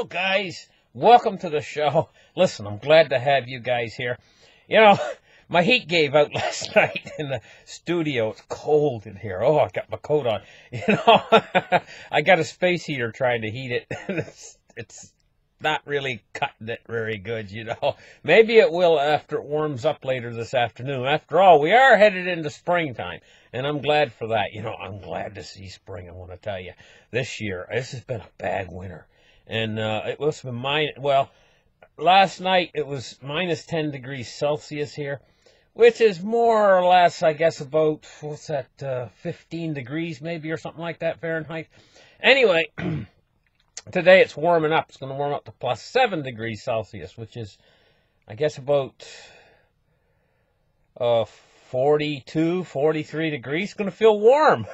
Hello, guys. Welcome to the show. Listen, I'm glad to have you guys here. You know, my heat gave out last night in the studio. It's cold in here. Oh, I got my coat on. You know, I got a space heater trying to heat it. It's not really cutting it very good, you know. Maybe it will after it warms up later this afternoon. After all, we are headed into springtime, and I'm glad for that. You know, I'm glad to see spring, I want to tell you. This year, this has been a bad winter. And it was last night it was minus 10 degrees Celsius here, which is more or less, I guess, about, 15 degrees maybe or something like that Fahrenheit. Anyway, today it's warming up. It's going to warm up to plus 7 degrees Celsius, which is, I guess, about 42, 43 degrees. It's going to feel warm.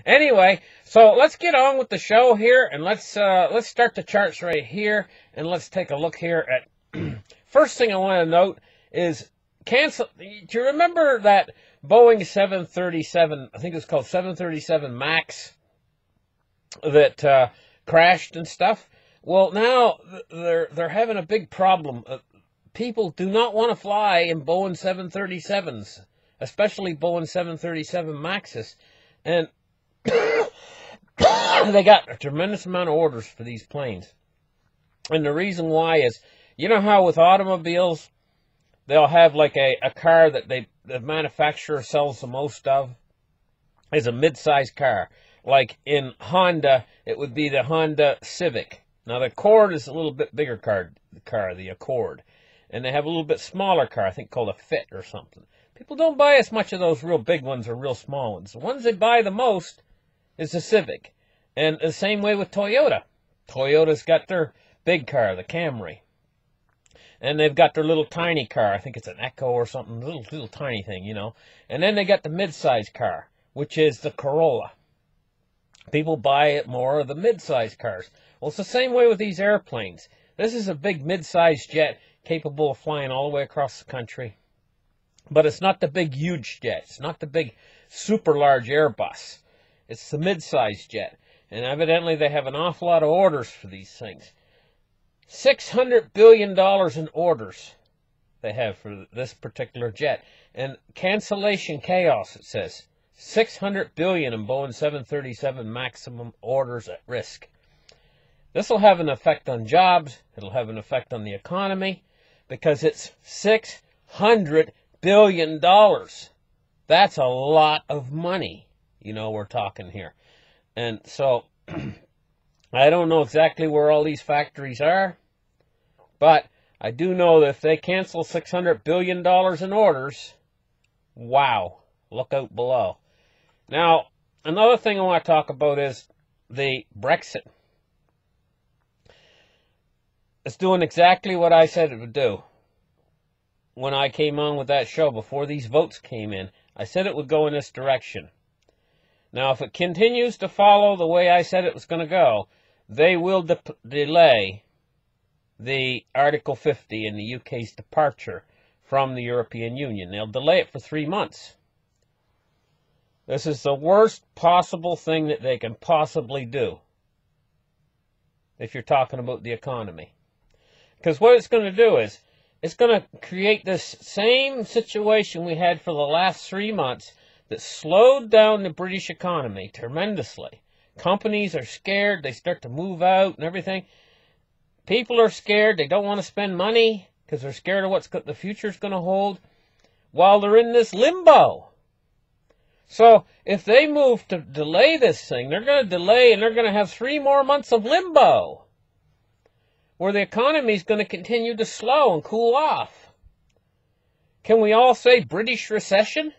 Anyway, so let's get on with the show here, and let's start the charts right here, and let's take a look here at. First thing I want to note is cancel. Do you remember that Boeing 737? I think it was called 737 Max that crashed and stuff. Well, now they're having a big problem. People do not want to fly in Boeing 737s, especially Boeing 737 Maxes, and they got a tremendous amount of orders for these planes. And the reason why is, you know how with automobiles, they'll have like a car that the manufacturer sells the most of is a mid-size car. Like in Honda, it would be the Honda Civic. Now the Accord is a little bit bigger car, the Accord. And they have a little bit smaller car, I think called a Fit or something. People don't buy as much of those real big ones or real small ones. The ones they buy the most is the Civic. And the same way with Toyota. Toyota's got their big car, the Camry. And they've got their little tiny car. I think it's an Echo or something, little tiny thing, you know. And then they got the mid-size car, which is the Corolla. People buy it more of the mid-size cars. Well, it's the same way with these airplanes. This is a big mid-size jet capable of flying all the way across the country. But it's not the big, huge jet. It's not the big, super large Airbus. It's the mid-size jet. And evidently they have an awful lot of orders for these things. $600 billion in orders they have for this particular jet. And cancellation chaos, it says. $600 billion in Boeing 737 maximum orders at risk. This will have an effect on jobs. It'll have an effect on the economy because it's $600 billion. That's a lot of money. You know, we're talking here. And so, I don't know exactly where all these factories are, but I do know that if they cancel $600 billion in orders, wow, look out below. Now, another thing I want to talk about is the Brexit. It's doing exactly what I said it would do. When I came on with that show, before these votes came in, I said it would go in this direction. Now, if it continues to follow the way I said it was going to go, they will delay the Article 50 in the UK's departure from the European Union. They'll delay it for 3 months. This is the worst possible thing that they can possibly do if you're talking about the economy. Because what it's going to do is, it's going to create this same situation we had for the last 3 months that slowed down the British economy tremendously. Companies are scared. They start to move out and everything. People are scared. They don't want to spend money because they're scared of what the future's going to hold while they're in this limbo. So if they move to delay this thing, they're going to delay and they're going to have 3 more months of limbo where the economy is going to continue to slow and cool off. Can we all say British recession?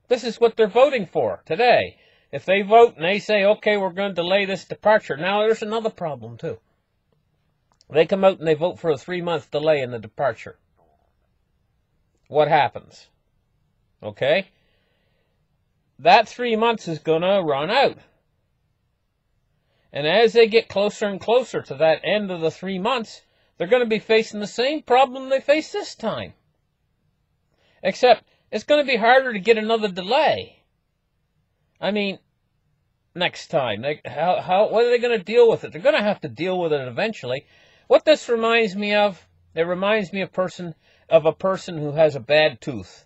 This is what they're voting for today. If they vote and they say, okay, we're going to delay this departure. Now, there's another problem, too. They come out and they vote for a 3-month delay in the departure. What happens? Okay? That 3 months is going to run out. And as they get closer and closer to that end of the 3 months, they're going to be facing the same problem they faced this time. Except it's going to be harder to get another delay. I mean, next time? What are they going to deal with it? They're going to have to deal with it eventually. What this reminds me of, it reminds me of a person who has a bad tooth.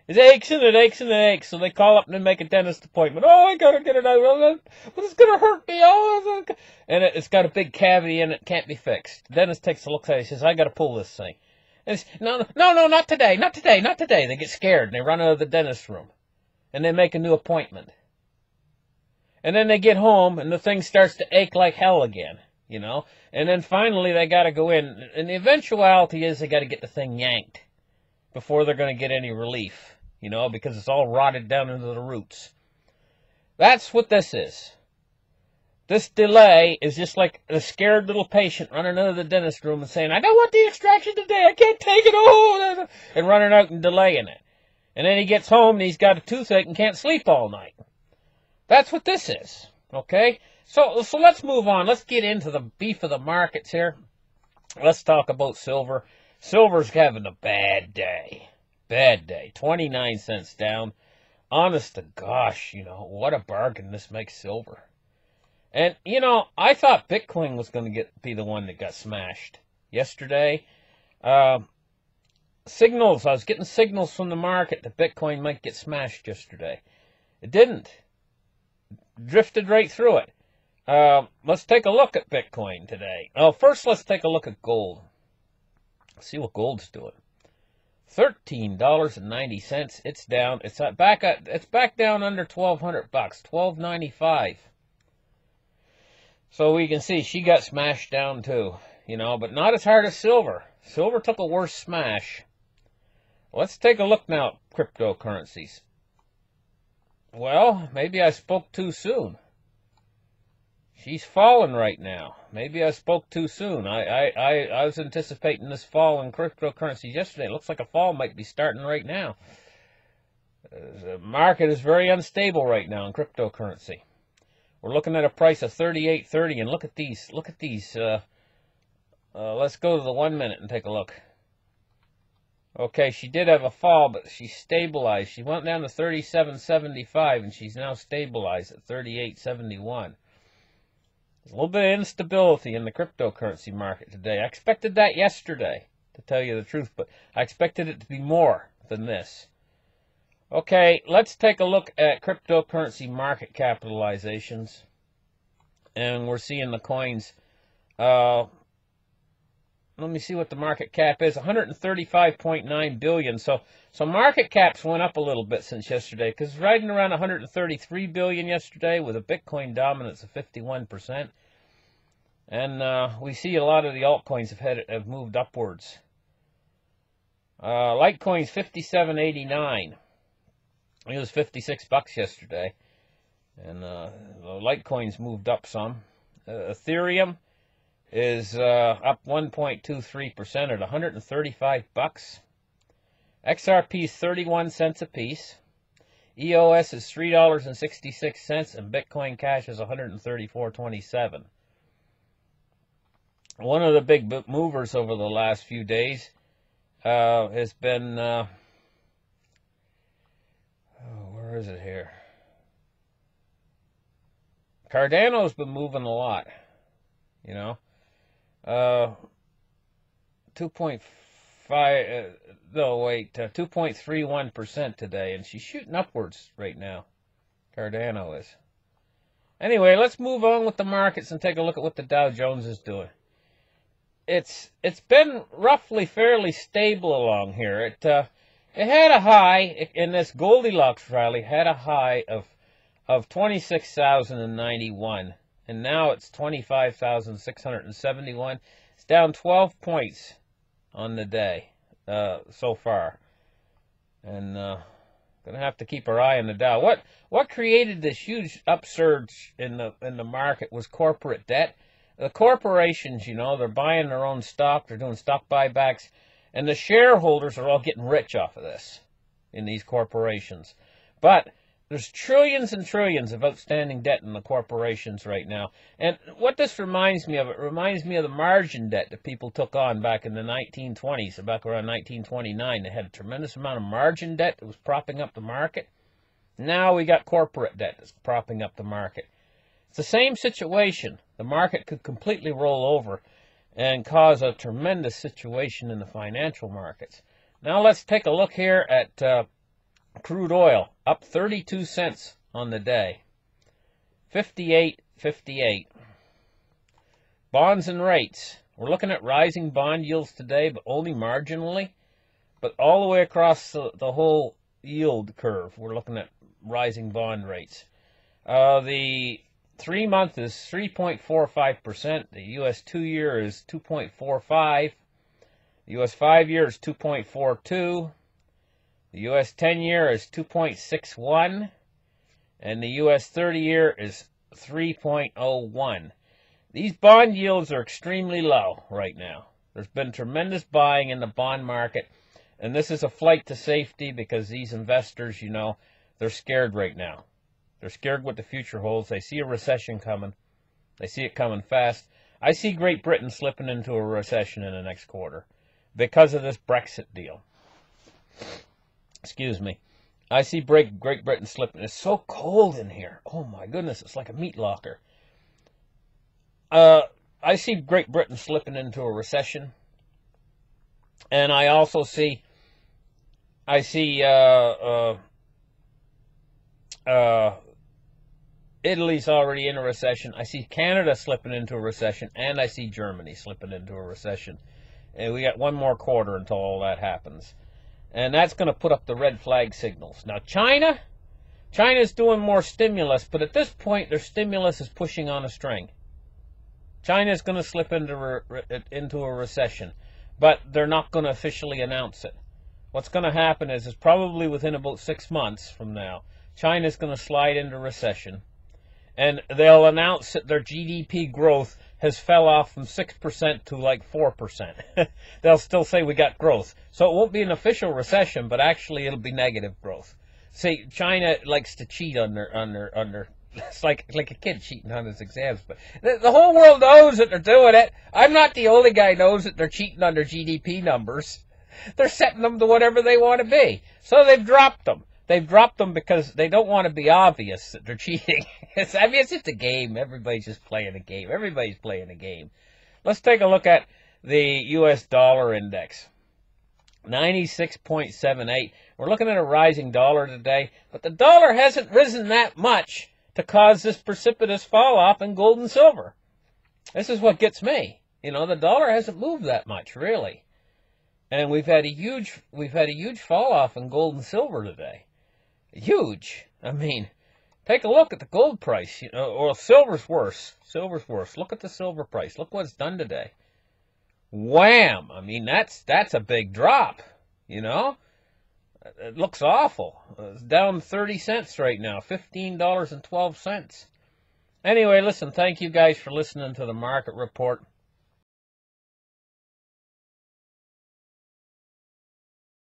It aches and it aches and it aches, so they call up and they make a dentist appointment. Oh, I gotta get it out. But it's gonna hurt me. Oh, and it's got a big cavity in it, can't be fixed. The dentist takes a look at it, he says, I gotta pull this thing. And it's, no, not today, not today, not today. They get scared and they run out of the dentist room. And they make a new appointment. And then they get home and the thing starts to ache like hell again, you know. And then finally they gotta go in. And the eventuality is they gotta get the thing yanked before they're gonna get any relief. You know, because it's all rotted down into the roots. That's what this is. This delay is just like a scared little patient running out of the dentist room and saying, I don't want the extraction today, I can't take it, oh, and running out and delaying it. And then he gets home and he's got a toothache and can't sleep all night. That's what this is, okay? So let's move on. Let's get into the beef of the markets here. Let's talk about silver. Silver's having a bad day. Bad day. 29 cents down. Honest to gosh, you know, what a bargain this makes silver. And, you know, I thought Bitcoin was going to be the one that got smashed yesterday. Signals, I was getting signals from the market that Bitcoin might get smashed yesterday. It didn't. Drifted right through it. Let's take a look at Bitcoin today. Oh, first let's take a look at gold. See what gold's doing. $13.90. It's down. It's back down under $1,200. $12.95. So we can see she got smashed down too, you know, but not as hard as silver. Silver took a worse smash. Let's take a look now at cryptocurrencies. Well, maybe I spoke too soon. She's falling right now. Maybe I spoke too soon. I was anticipating this fall in cryptocurrencies yesterday. It looks like a fall might be starting right now. The market is very unstable right now in cryptocurrency. We're looking at a price of 38.30, and look at these. Look at these. Let's go to the 1 minute and take a look. Okay, she did have a fall, but she stabilized. She went down to 37.75, and she's now stabilized at 38.71. There's a little bit of instability in the cryptocurrency market today. I expected that yesterday, to tell you the truth, but I expected it to be more than this. Okay, let's take a look at cryptocurrency market capitalizations. And we're seeing the coins. Let me see what the market cap is. 135.9 billion. So market caps went up a little bit since yesterday, because riding around 133 billion yesterday with a Bitcoin dominance of 51%. And we see a lot of the altcoins have moved upwards. Litecoin's 57.89. It was $56 yesterday. And Litecoin's moved up some. Ethereum is up 1.23% at $135. XRP is 31 cents a piece. EOS is $3.66, and Bitcoin Cash is $134.27. One of the big movers over the last few days has been where is it here? Cardano's been moving a lot, you know. 2.31% today, and she's shooting upwards right now. Cardano is. Anyway, let's move on with the markets and take a look at what the Dow Jones is doing. It's been roughly fairly stable along here. It had a high in this Goldilocks rally, had a high of 26,091, and now it's 25,671. It's down 12 points on the day so far, and gonna have to keep our eye on the Dow. What created this huge upsurge in the market was corporate debt. The corporations, you know, they're buying their own stock, they're doing stock buybacks, and the shareholders are all getting rich off of this in these corporations. But there's trillions and trillions of outstanding debt in the corporations right now. And what this reminds me of, it reminds me of the margin debt that people took on back in the 1920s, back around 1929. They had a tremendous amount of margin debt that was propping up the market. Now we got corporate debt that's propping up the market. It's the same situation. The market could completely roll over and cause a tremendous situation in the financial markets. Now let's take a look here at crude oil, up 32 cents on the day. 58.58. Bonds and rates. We're looking at rising bond yields today, but only marginally. But all the way across the whole yield curve, we're looking at rising bond rates. The 3-month is 3.45%. The U.S. 2-year is 2.45. The U.S. 5-year is 2.42. The U.S. 10-year is 2.61. And the U.S. 30-year is 3.01. These bond yields are extremely low right now. There's been tremendous buying in the bond market, and this is a flight to safety because these investors, you know, they're scared right now. They're scared what the future holds. They see a recession coming. They see it coming fast. I see Great Britain slipping into a recession in the next quarter because of this Brexit deal. Excuse me. I see Great Britain slipping. It's so cold in here. Oh my goodness, it's like a meat locker. I see Great Britain slipping into a recession. And I also see Italy's already in a recession. I see Canada slipping into a recession, and I see Germany slipping into a recession. And we got one more quarter until all that happens. And that's going to put up the red flag signals. Now, China's doing more stimulus, but at this point, their stimulus is pushing on a string. China's going to slip into a recession, but they're not going to officially announce it. What's going to happen is probably within about 6 months from now, China's going to slide into recession, and they'll announce that their GDP growth has fell off from 6% to like 4%. They'll still say we got growth. So it won't be an official recession, but actually it'll be negative growth. See, China likes to cheat on their it's like a kid cheating on his exams, but the whole world knows that they're doing it. I'm not the only guy who knows that they're cheating on their GDP numbers. They're setting them to whatever they want to be. So they've dropped them. They've dropped them because they don't want to be obvious that they're cheating. It's just a game. Everybody's just playing a game. Everybody's playing a game. Let's take a look at the U.S. dollar index. 96.78. We're looking at a rising dollar today, but the dollar hasn't risen that much to cause this precipitous fall off in gold and silver. This is what gets me. You know, the dollar hasn't moved that much, really. And we've had a huge fall off in gold and silver today. Huge. I mean, take a look at the gold price, you know, or silver's worse. Silver's worse. Look at the silver price. Look what it's done today. Wham! I mean, that's a big drop, you know? It looks awful. It's down 30 cents right now, $15.12. Anyway, listen, thank you guys for listening to the market report.